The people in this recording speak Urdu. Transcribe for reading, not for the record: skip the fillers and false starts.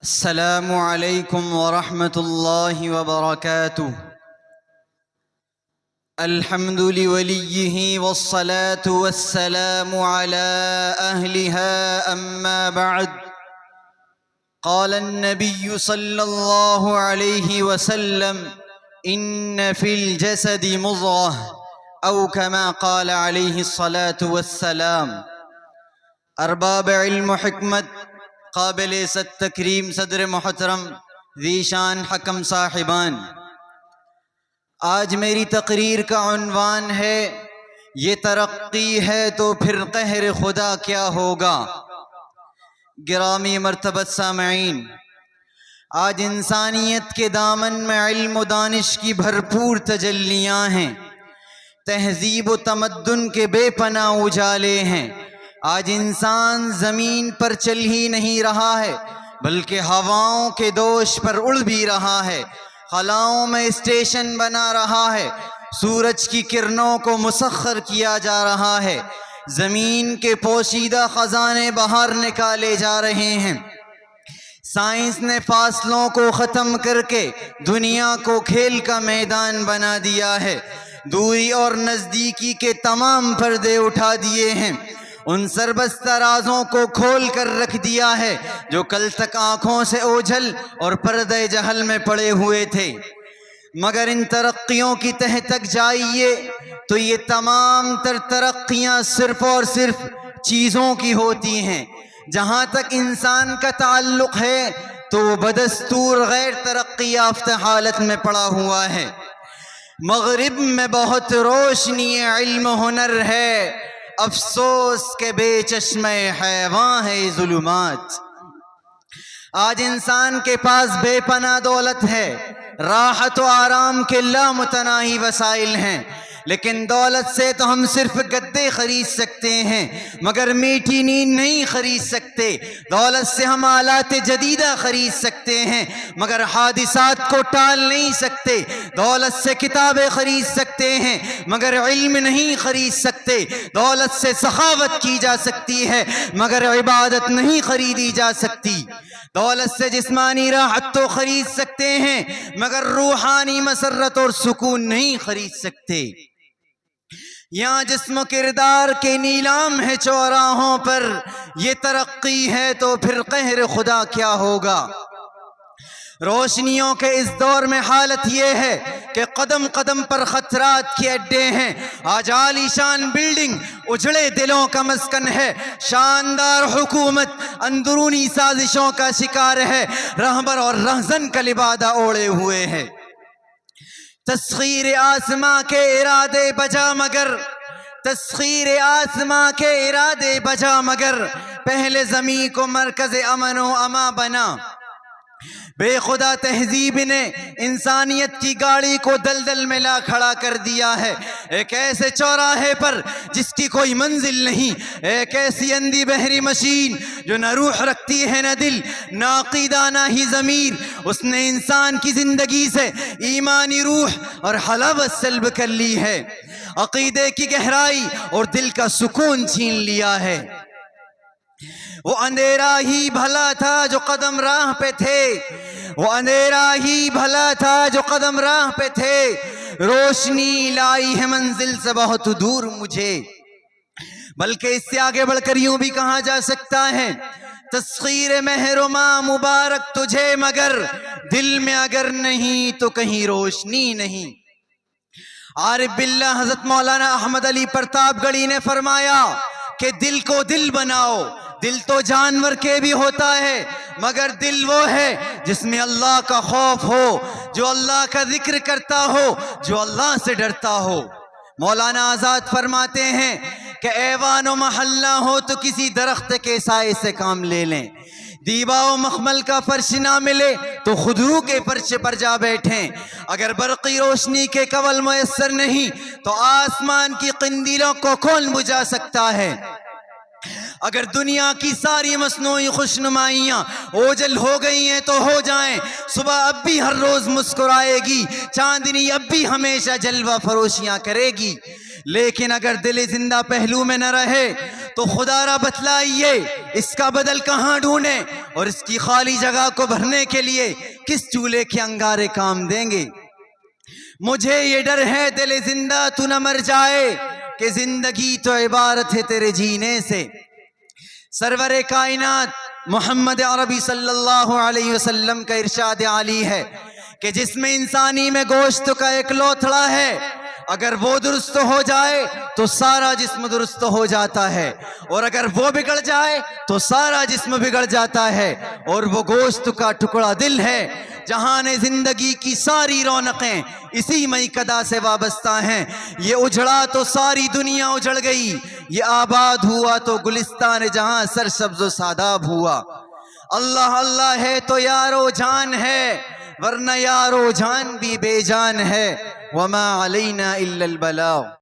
السلام عليكم ورحمة الله وبركاته. الحمد لوليه والصلاة والسلام على أهلها. أما بعد، قال النبي صلى الله عليه وسلم: إن في الجسد مضغة، أو كما قال عليه الصلاة والسلام. ارباب علم و حکمت، قابل عزت تکریم صدر محترم، ذی شان حکم صاحبان، آج میری تقریر کا عنوان ہے یہ ترقی ہے تو پھر قہر خدا کیا ہوگا. گرامی مرتبت سامعین، آج انسانیت کے دامن میں علم و دانش کی بھرپور تجلیاں ہیں، تہذیب و تمدن کے بے پناہ اجالے ہیں. آج انسان زمین پر چل ہی نہیں رہا ہے بلکہ ہواؤں کے دوش پر اڑ بھی رہا ہے، خلاؤں میں اسٹیشن بنا رہا ہے، سورج کی کرنوں کو مسخر کیا جا رہا ہے، زمین کے پوشیدہ خزانے باہر نکالے جا رہے ہیں. سائنس نے فاصلوں کو ختم کر کے دنیا کو کھیل کا میدان بنا دیا ہے، دوری اور نزدیکی کے تمام پردے اٹھا دیے ہیں، ان سربستہ رازوں کو کھول کر رکھ دیا ہے جو کل تک آنکھوں سے اوجھل اور پردہ جہل میں پڑے ہوئے تھے. مگر ان ترقیوں کی تہ تک جائیے تو یہ تمام تر ترقیاں صرف اور صرف چیزوں کی ہوتی ہیں. جہاں تک انسان کا تعلق ہے تو وہ بدستور غیر ترقی یافتہ حالت میں پڑا ہوا ہے. مغرب میں بہت روشنی علم ہنر ہے، افسوس کے بے چشمہ حیواں ہے ظلمات. آج انسان کے پاس بے پناہ دولت ہے، راحت و آرام کے لامتناہی وسائل ہیں، لیکن دولت سے تو ہم صرف گدے خرید سکتے ہیں مگر میٹھی نیند نہیں خرید سکتے. دولت سے ہم آلات جدیدہ خرید سکتے ہیں مگر حادثات کو ٹال نہیں سکتے. دولت سے کتابیں خرید سکتے ہیں مگر علم نہیں خرید سکتے. دولت سے سخاوت کی جا سکتی ہے مگر عبادت نہیں خریدی جا سکتی. دولت سے جسمانی راحت تو خرید سکتے ہیں مگر روحانی مسرت اور سکون نہیں خرید سکتے. یہاں جسم و کردار کے نیلام ہے چوراہوں پر، یہ ترقی ہے تو پھر قہر خدا کیا ہوگا. روشنیوں کے اس دور میں حالت یہ ہے کہ قدم قدم پر خطرات کے اڈے ہیں. آج عالی شان بلڈنگ اجڑے دلوں کا مسکن ہے، شاندار حکومت اندرونی سازشوں کا شکار ہے، رہبر اور رہزن کا لبادہ اوڑے ہوئے ہے. تسخیر آسماں کے ارادے بجا مگر، تسخیر آسماں کے ارادے بجا مگر، پہلے زمین کو مرکز امن و اما بنا. بے خدا تہذیب نے انسانیت کی گاڑی کو دلدل میں لا کھڑا کر دیا ہے، ایک ایسے چوراہے پر جس کی کوئی منزل نہیں، ایک ایسی اندھی بحری مشین جو نہ روح رکھتی ہے نہ دل، نہ عقیدہ نہ ہی ضمیر. اس نے انسان کی زندگی سے ایمانی روح اور حلاوت سلب کر لی ہے، عقیدے کی گہرائی اور دل کا سکون چھین لیا ہے. وہ اندھیرا ہی بھلا تھا جو قدم راہ پہ تھے، وہ اندھیرا ہی بھلا تھا جو قدم راہ پہ تھے، روشنی لائی ہے منزل سے بہت دور مجھے. بلکہ اس سے آگے بڑھ کر یوں بھی کہا جا سکتا ہے: تسخیر مہرما مبارک تجھے مگر دل میں اگر نہیں تو کہیں روشنی نہیں. عارف باللہ حضرت مولانا احمد علی پرتاپ گڑھی نے فرمایا کہ دل کو دل بناؤ. دل تو جانور کے بھی ہوتا ہے مگر دل وہ ہے جس میں اللہ کا خوف ہو، جو اللہ کا ذکر کرتا ہو، جو اللہ سے ڈرتا ہو. مولانا آزاد فرماتے ہیں کہ ایوان و محلہ ہو تو کسی درخت کے سائے سے کام لے لیں، دیبا و مخمل کا فرش نہ ملے تو خودرو کے فرش پر جا بیٹھیں، اگر برقی روشنی کے کنول میسر نہیں تو آسمان کی قندیلوں کو کون بجھا سکتا ہے. اگر دنیا کی ساری مصنوعی خوشنمائیاں اوجل ہو گئی ہیں تو ہو جائیں، صبح اب بھی ہر روز مسکرائے گی، چاندنی اب بھی ہمیشہ جلوہ فروشیاں کرے گی، لیکن اگر دل زندہ پہلو میں نہ رہے تو خدا را بتلائیے اس کا بدل کہاں ڈھونڈیں اور اس کی خالی جگہ کو بھرنے کے لیے کس چولہے کے انگارے کام دیں گے؟ مجھے یہ ڈر ہے دل زندہ تو نہ مر جائے کہ زندگی تو عبارت ہے تیرے جینے سے۔ سرور کائنات محمد عربی صلی اللہ علیہ وسلم کا ارشاد عالی ہے کہ جس میں انسانی میں گوشت کا ایک لوتھڑا ہے، اگر وہ درست ہو جائے تو سارا جسم درست ہو جاتا ہے، اور اگر وہ بگڑ جائے تو سارا جسم بگڑ جاتا ہے، اور وہ گوشت کا ٹکڑا دل ہے۔ جہان زندگی کی ساری رونقیں اسی میکدہ سے وابستہ ہیں۔ یہ اجڑا تو ساری دنیا اجڑ گئی، یہ آباد ہوا تو گلستان جہاں سرسبز و ساداب ہوا۔ اللہ اللہ ہے تو یارو جان ہے، ورنہ یارو جان بھی بے جان ہے۔ وما علینا الا البلاغ۔